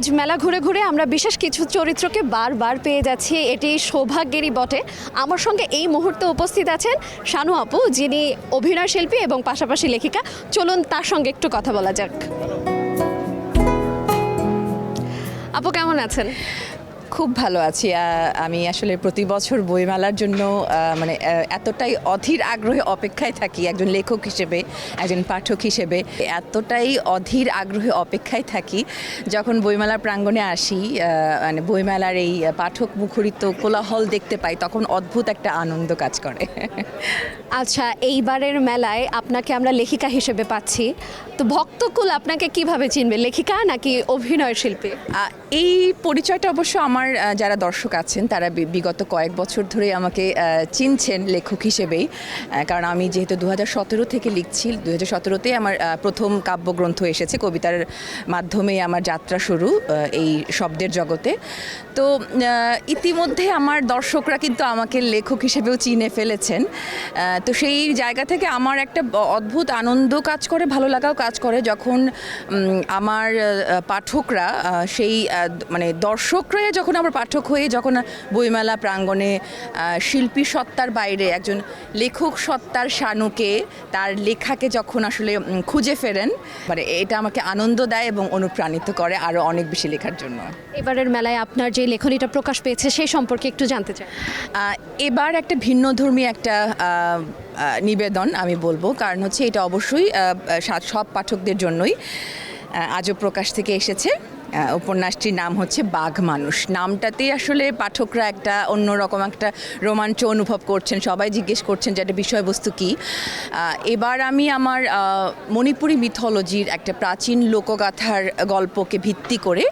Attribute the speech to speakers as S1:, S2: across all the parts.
S1: আজ মেলা ঘুরে ঘুরে আমরা বিশেষ কিছু চরিত্রকে বারবার পেয়ে যাচ্ছি, এটি সৌভাগ্যেরই বটে। আমার সঙ্গে এই মুহূর্তে উপস্থিত আছেন শানু আপু, যিনি অভিনয় শিল্পী এবং পাশাপাশি লেখিকা। চলুন তার সঙ্গে একটু কথা বলা যাক। আপু কেমন আছেন?
S2: খুব ভালো আছি। আমি আসলে প্রতি বছর বইমেলার জন্য এতটাই অধীর আগ্রহে অপেক্ষায় থাকি, একজন লেখক হিসেবে, একজন পাঠক হিসেবে এতটাই অধীর আগ্রহে অপেক্ষায় থাকি যখন বইমেলার প্রাঙ্গণে আসি, বইমেলার এই পাঠক মুখরিত কোলাহল দেখতে পাই, তখন অদ্ভুত একটা আনন্দ কাজ করে।
S1: আচ্ছা, এইবারের মেলায় আপনাকে আমরা লেখিকা হিসেবে পাচ্ছি, তো ভক্তকুল আপনাকে কিভাবে চিনবে, লেখিকা নাকি অভিনয় শিল্পী?
S2: এই পরিচয়টা অবশ্য আমার যারা দর্শক আছেন তারা বিগত কয়েক বছর ধরে আমাকে চিনছেন লেখক হিসেবেই, কারণ আমি যেহেতু 2017 থেকে লিখছি, 2017তেই আমার প্রথম কাব্যগ্রন্থ এসেছে, কবিতার মাধ্যমেই আমার যাত্রা শুরু এই শব্দের জগতে। তো ইতিমধ্যে আমার দর্শকরা কিন্তু আমাকে লেখক হিসেবেও চিনে ফেলেছেন। তো সেই জায়গা থেকে আমার একটা অদ্ভুত আনন্দ কাজ করে, ভালো লাগাও কাজ করে যখন আমার পাঠকরা সেই দর্শকরা যখন আমার পাঠক হয়ে যখন বইমেলা প্রাঙ্গণে শিল্পী সত্তার বাইরে একজন লেখক সত্তার শানুকে, তার লেখাকে যখন আসলে খুঁজে ফেরেন, এটা আমাকে আনন্দ দেয় এবং অনুপ্রাণিত করে আরও অনেক বেশি লেখার জন্য।
S1: এবারের মেলায় আপনার যে লেখনীটা প্রকাশ পেয়েছে সেই সম্পর্কে একটু জানতে চাই।
S2: এবার একটা ভিন্নধর্মী একটা নিবেদন আমি বলবো, কারণ হচ্ছে এটা অবশ্যই সব পাঠকদের জন্যই আজও প্রকাশ থেকে এসেছে। উপন্যাসটির নাম হচ্ছে বাঘ মানুষ। নামটাতেই আসলে পাঠকরা একটা অন্যরকম একটা রোমাঞ্চ অনুভব করছেন, সবাই জিজ্ঞেস করছেন যে এটা বিষয়বস্তু কী। এবার আমি আমার মণিপুরি মিথোলজির একটা প্রাচীন লোকগাথার গল্পকে ভিত্তি করে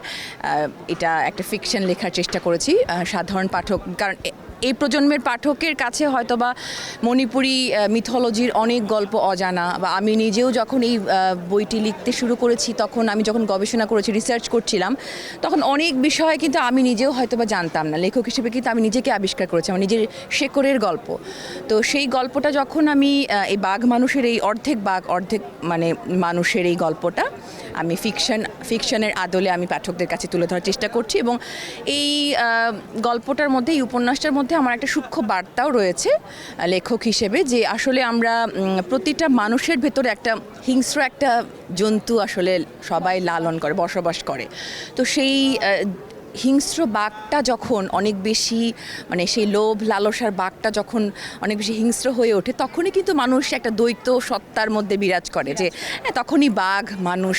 S2: এটা একটা ফিকশন লেখার চেষ্টা করেছি। সাধারণ পাঠক, কারণ এই প্রজন্মের পাঠকের কাছে হয়তোবা মণিপুরি মিথোলজির অনেক গল্প অজানা, বা আমি নিজেও যখন এই বইটি লিখতে শুরু করেছি, তখন আমি যখন গবেষণা করেছি, রিসার্চ করছিলাম, তখন অনেক বিষয় কিন্তু আমি নিজেও হয়তোবা জানতাম না। লেখক হিসেবে কিন্তু আমি নিজেকে আবিষ্কার করেছি, আমার নিজের শেকড়ের গল্প। তো সেই গল্পটা যখন আমি এই বাঘ মানুষের, এই অর্ধেক বাঘ অর্ধেক মানুষের এই গল্পটা আমি ফিকশনের আদলে আমি পাঠকদের কাছে তুলে ধরার চেষ্টা করছি, এবং এই গল্পটার মধ্যে, এই উপন্যাসটার মধ্যে আমার একটা সূক্ষ্ম বার্তাও রয়েছে লেখক হিসেবে, যে আসলে আমরা প্রতিটা মানুষের ভেতরে একটা হিংস্র একটা জন্তু আসলে সবাই লালন করে, বসবাস করে। তো সেই হিংস্র বাঘটা যখন অনেক বেশি, সেই লোভ লালসার বাঘটা যখন অনেক বেশি হিংস্র হয়ে ওঠে, তখনই কিন্তু মানুষ একটা দ্বৈত সত্তার মধ্যে বিরাজ করে, যে তখনই বাঘ মানুষ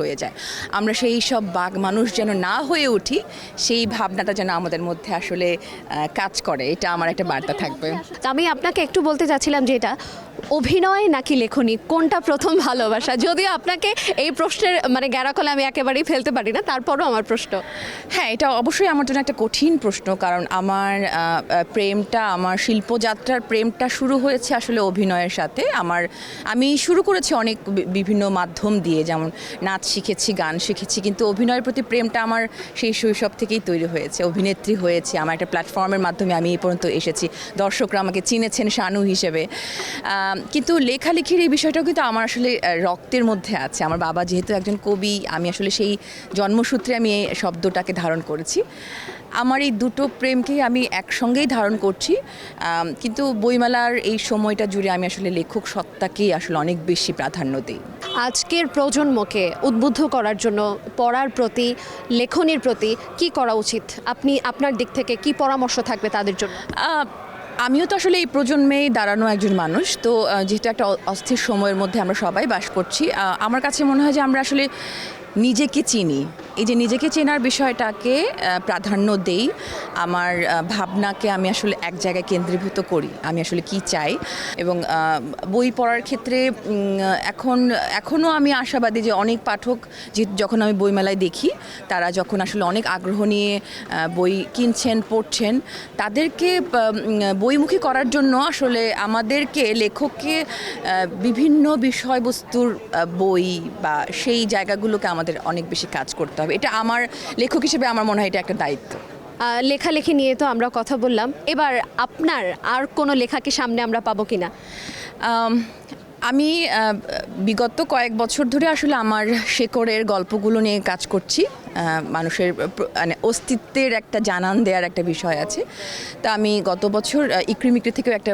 S2: হয়ে যায়। আমরা সেই সব বাঘ মানুষ যেন না হয়ে উঠি, সেই ভাবনাটা যেন আমাদের মধ্যে আসলে কাজ করে, এটা আমার একটা বার্তা থাকবে।
S1: আমি আপনাকে একটু বলতে চাচ্ছিলাম যে এটা অভিনয় নাকি লেখনী, কোনটা প্রথম ভালোবাসা? যদিও আপনাকে এই প্রশ্নের গ্যারাকলে আমি একেবারেই ফেলতে পারি না, তারপরও আমার প্রশ্ন।
S2: হ্যাঁ, এটা অবশ্যই আমার জন্য একটা কঠিন প্রশ্ন, কারণ আমার প্রেমটা, আমার শিল্পযাত্রার প্রেমটা শুরু হয়েছে আসলে অভিনয়ের সাথে। আমি শুরু করেছি অনেক বিভিন্ন মাধ্যম দিয়ে, যেমন নাচ শিখেছি, গান শিখেছি, কিন্তু অভিনয়ের প্রতি প্রেমটা আমার সেই শৈশব থেকেই তৈরি হয়েছে। অভিনেত্রী হয়েছে, আমার একটা প্ল্যাটফর্মের মাধ্যমে আমি এই পর্যন্ত এসেছি, দর্শকরা আমাকে চিনেছেন শানু হিসেবে। কিন্তু লেখালেখির এই বিষয়টাও কিন্তু আমার আসলে রক্তের মধ্যে আছে। আমার বাবা যেহেতু একজন কবি, আমি আসলে সেই জন্মসূত্রে আমি এই শব্দটাকে ধারণ করেছি। আমার এই দুটো প্রেমকেই আমি একসঙ্গেই ধারণ করছি, কিন্তু বইমেলার এই সময়টা জুড়ে আমি আসলে লেখক সত্তাকেই আসলে অনেক বেশি প্রাধান্য দিই।
S1: আজকের প্রজন্মকে উদ্বুদ্ধ করার জন্য পড়ার প্রতি, লেখনীর প্রতি কি করা উচিত? আপনার দিক থেকে কি পরামর্শ থাকবে তাদের জন্য?
S2: আমিও তো আসলে এই প্রজন্মেই দাঁড়ানো একজন মানুষ, তো যেহেতু একটা অস্থির সময়ের মধ্যে আমরা সবাই বাস করছি, আমার কাছে মনে হয় যে আমরা আসলে নিজেকে চিনি, এই যে নিজেকে চেনার বিষয়টাকে প্রাধান্য দেই। আমার ভাবনাকে আমি আসলে এক জায়গায় কেন্দ্রীভূত করি, আমি আসলে কি চাই। এবং বই পড়ার ক্ষেত্রে এখনও আমি আশাবাদী যে অনেক পাঠক যখন আমি বইমেলায় দেখি, তারা যখন আসলে অনেক আগ্রহ নিয়ে বই কিনছেন, পড়ছেন, তাদেরকে বইমুখী করার জন্য আসলে আমাদেরকে, লেখককে বিভিন্ন বিষয়বস্তুর বই বা সেই জায়গাগুলোকে আমাদের অনেক বেশি কাজ করতে হবে। এটা আমার লেখক হিসেবে আমার মনে হয় এটা একটা দায়িত্ব।
S1: লেখালেখি নিয়ে তো আমরা কথা বললাম, এবার আপনার আর কোনো লেখাকে সামনে আমরা পাবো কিনা?
S2: আমি বিগত কয়েক বছর ধরে আসলে আমার শেকড়ের গল্পগুলো নিয়ে কাজ করছি। মানুষের মানে অস্তিত্বের একটা জানান দেওয়ার একটা বিষয় আছে। তা আমি গত বছর ইক্রিমিক্রি থেকেও একটা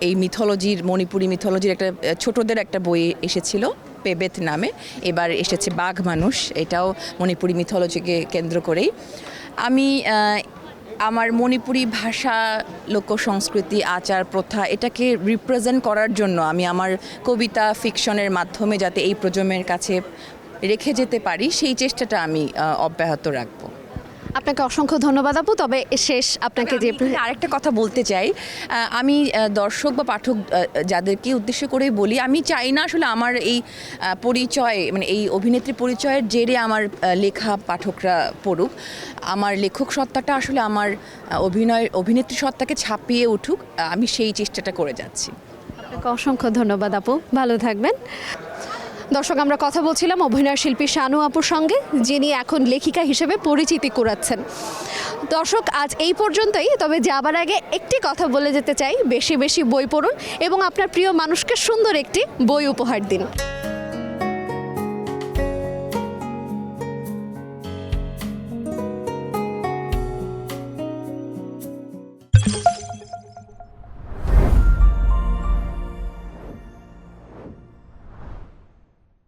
S2: এই মিথোলজির, মণিপুরি মিথোলজির একটা ছোটদের একটা বই এসেছিল পেবেত নামে। এবার এসেছে বাঘ মানুষ, এটাও মণিপুরি মিথোলজিকে কেন্দ্র করেই। আমি আমার মণিপুরি ভাষা, লোক সংস্কৃতি, আচার প্রথা এটাকে রিপ্রেজেন্ট করার জন্য আমি আমার কবিতা ফিকশনের মাধ্যমে যাতে এই প্রজন্মের কাছে রেখে যেতে পারি সেই চেষ্টাটা আমি অব্যাহত রাখবো।
S1: আপনাকে অসংখ্য ধন্যবাদ আপু। তবে শেষ আপনাকে যে
S2: আমি আরেকটা কথা বলতে চাই, আমি দর্শক বা পাঠক যাদেরকে উদ্দেশ্য করেই বলি, আমি চাই না আসলে আমার এই পরিচয়, মানে এই অভিনেত্রী পরিচয়ের জেরে আমার লেখা পাঠকরা পড়ুক। আমার লেখক সত্তাটা আসলে আমার অভিনেত্রী সত্তাকে ছাপিয়ে উঠুক, আমি সেই চেষ্টাটা করে যাচ্ছি।
S1: আপনাকে অসংখ্য ধন্যবাদ আপু, ভালো থাকবেন। দর্শক, আমরা কথা বলছিলাম অভিনয় শিল্পী শানু আপুর সঙ্গে, যিনি এখন লেখিকা হিসেবে পরিচিতি কুড়াচ্ছেন। দর্শক, আজ এই পর্যন্তই। তবে যাবার আগে একটি কথা বলে যেতে চাই, বেশি বেশি বই পড়ুন এবং আপনার প্রিয় মানুষকে সুন্দর একটি বই উপহার দিন।